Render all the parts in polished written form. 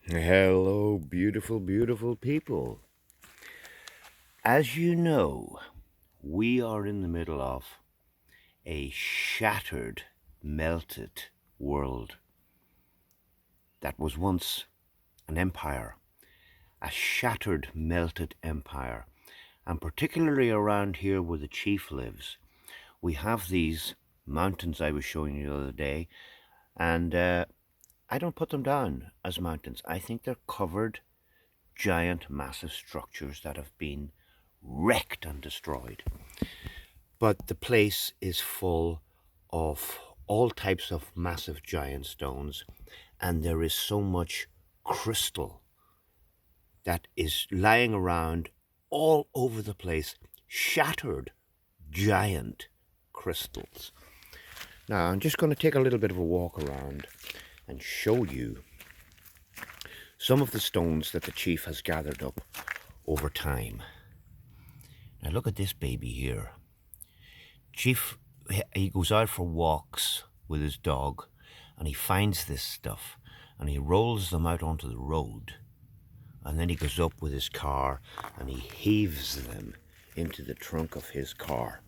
Hello, beautiful, beautiful people. As you know, we are in the middle of a shattered, melted world that was once an empire, a shattered, melted empire. And particularly around here where the chief lives, we have these mountains I was showing you the other day, and I don't put them down as mountains. I think they're covered, giant, massive structures that have been wrecked and destroyed. But the place is full of all types of massive giant stones, and there is so much crystal that is lying around all over the place, shattered giant crystals. Now, I'm just going to take a little bit of a walk around and show you some of the stones that the chief has gathered up over time. Now, look at this baby here. Chief, he goes out for walks with his dog and he finds this stuff and he rolls them out onto the road, and then he goes up with his car and he heaves them into the trunk of his car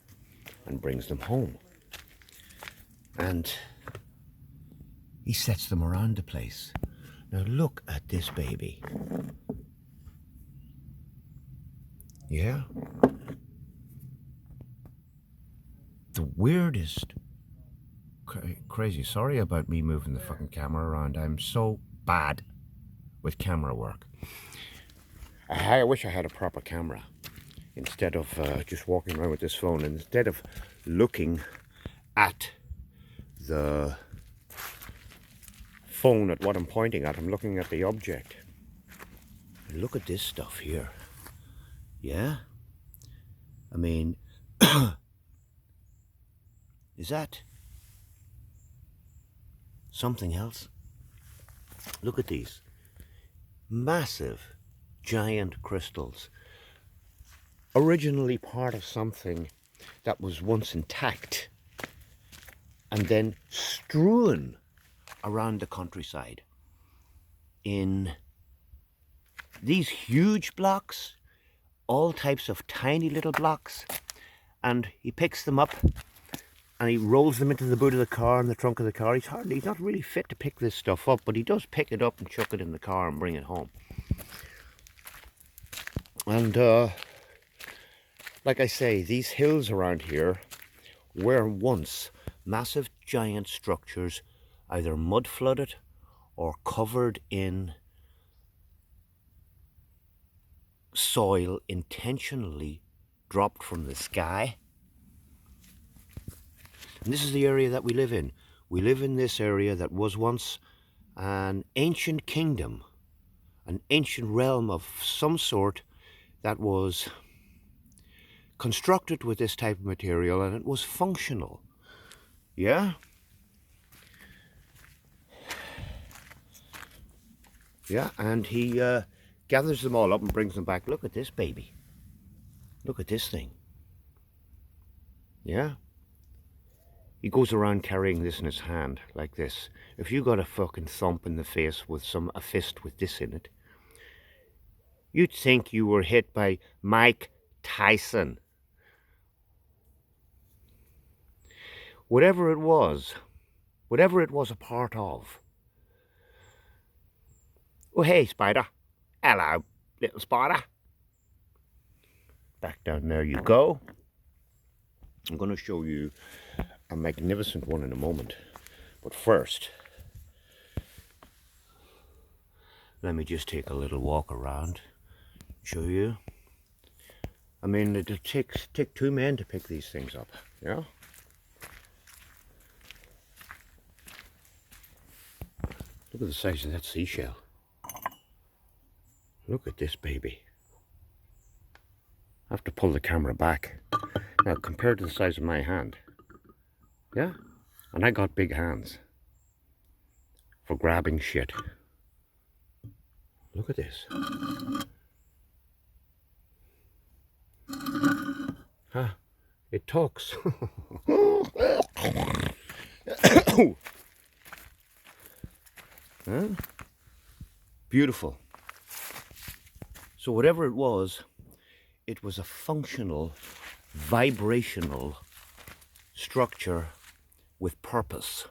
and brings them home, and he sets them around the place. Now look at this baby. Yeah, the weirdest, crazy. Sorry about me moving the fucking camera around. I'm so bad with camera work. I wish I had a proper camera instead of just walking around with this phone. And instead of looking at the phone at what I'm pointing at, I'm looking at the object. And look at this stuff here. Yeah? I mean, is that something else? Look at these massive, giant crystals. Originally part of something that was once intact and then strewn around the countryside in these huge blocks, all types of tiny little blocks, and he picks them up and he rolls them into the boot of the car and the trunk of the car. He's not really fit to pick this stuff up, but he does pick it up and chuck it in the car and bring it home. And like I say, these hills around here were once massive giant structures, either mud flooded or covered in soil intentionally dropped from the sky. And this is the area that we live in. We live in this area that was once an ancient kingdom, an ancient realm of some sort that was constructed with this type of material, and it was functional. Yeah? Yeah, and he gathers them all up and brings them back. Look at this baby. Look at this thing. Yeah? He goes around carrying this in his hand, like this. If you got a fucking thump in the face with a fist with this in it, you'd think you were hit by Mike Tyson. Whatever it was a part of. Oh, hey, spider. Hello, little spider. Back down there you go. I'm going to show you a magnificent one in a moment. But first, let me just take a little walk around, show you. I mean, it'll take two men to pick these things up, yeah? Look at the size of that seashell. Look at this baby. I have to pull the camera back. Now, compared to the size of my hand, yeah? And I got big hands for grabbing shit. Look at this. Huh? It talks. Huh? Beautiful. So whatever it was a functional, vibrational structure with purpose.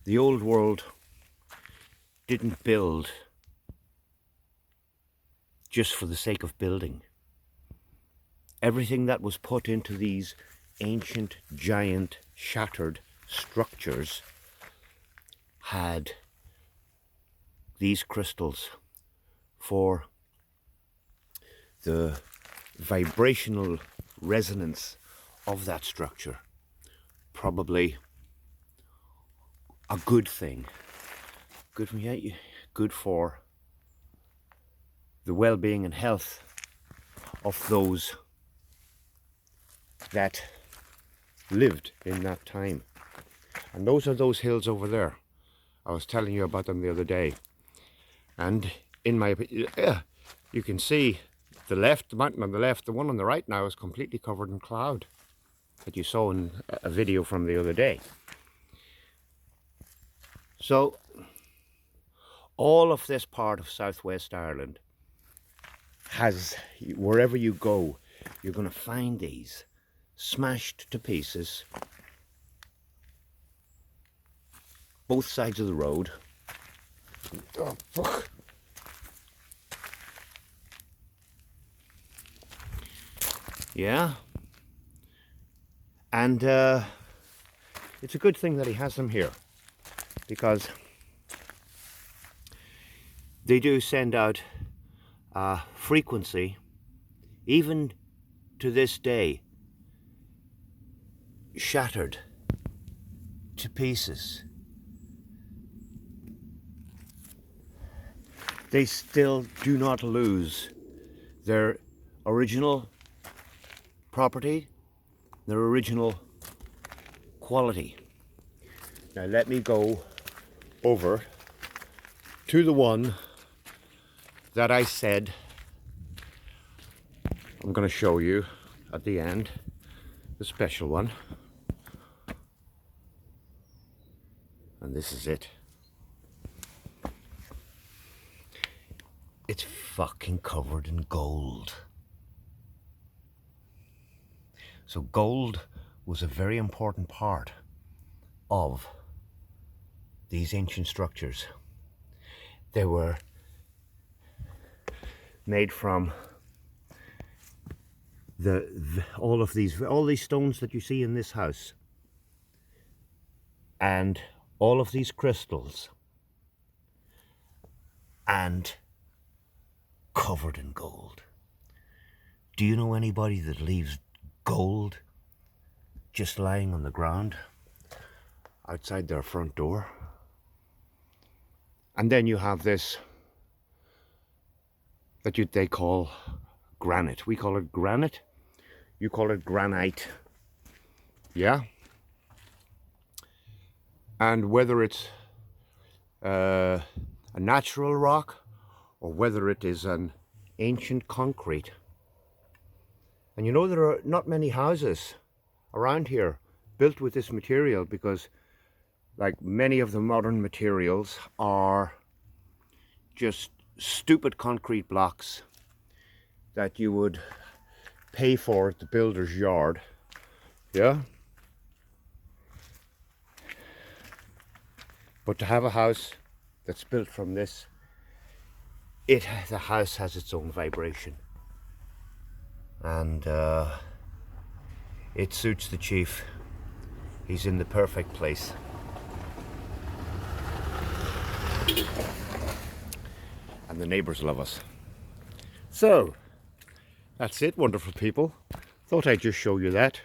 The old world didn't build just for the sake of building. Everything that was put into these ancient, giant, shattered structures had these crystals for the vibrational resonance of that structure. Probably a good thing. Good for the well-being and health of those that lived in that time. And those are those hills over there. I was telling you about them the other day. And in my opinion, you can see the mountain on the left, the one on the right now is completely covered in cloud that you saw in a video from the other day. So all of this part of Southwest Ireland has, wherever you go, you're going to find these smashed to pieces, both sides of the road. Oh, fuck. Yeah. And it's a good thing that he has them here, because they do send out frequency, even to this day, shattered to pieces. They still do not lose their original property, their original quality. Now let me go over to the one that I said I'm going to show you at the end, the special one. And this is it. It's fucking covered in gold. So gold was a very important part of these ancient structures. They were made from all these stones that you see in this house, and all of these crystals, and covered in gold. Do you know anybody that leaves gold just lying on the ground outside their front door? And then you have this that they call granite. We call it granite. You call it granite. Yeah? And whether it's a natural rock or whether it is an ancient concrete. And you know, there are not many houses around here built with this material, because like many of the modern materials are just stupid concrete blocks that you would pay for at the builder's yard. Yeah? But to have a house that's built from this, the house has its own vibration. And it suits the chief. He's in the perfect place. And the neighbours love us. So, that's it, wonderful people. Thought I'd just show you that.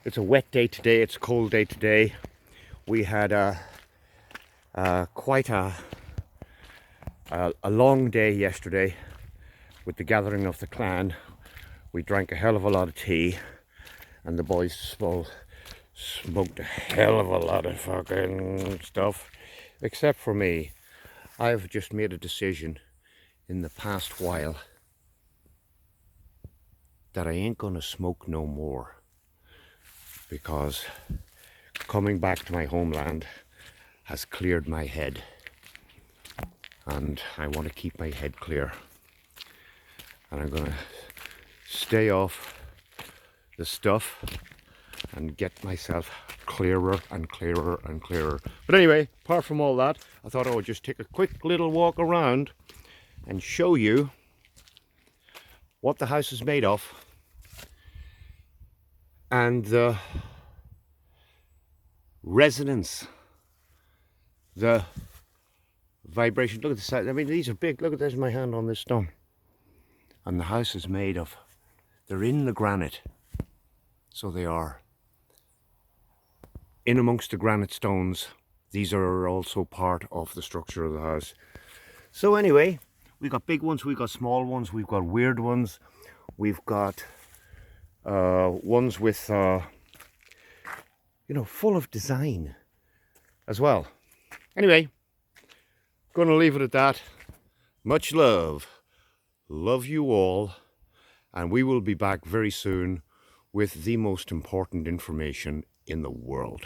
It's a wet day today, it's a cold day today. We had quite a long day yesterday with the gathering of the clan. We drank a hell of a lot of tea, and the boys smoked a hell of a lot of fucking stuff. Except for me. I've just made a decision in the past while that I ain't gonna smoke no more, because coming back to my homeland has cleared my head. and I want to keep my head clear, and I'm going to stay off the stuff and get myself clearer and clearer and clearer. But anyway, apart from all that, I thought I would just take a quick little walk around and show you what the house is made of and the resonance, the vibration. Look at the side. I mean, these are big. Look at, there's my hand on this stone. And the house is made of, they're in the granite. So they are in amongst the granite stones. These are also part of the structure of the house. So anyway, we've got big ones, we've got small ones, we've got weird ones, we've got ones with, you know, full of design as well. Anyway, gonna leave it at that. Much love. Love you all. And we will be back very soon with the most important information in the world.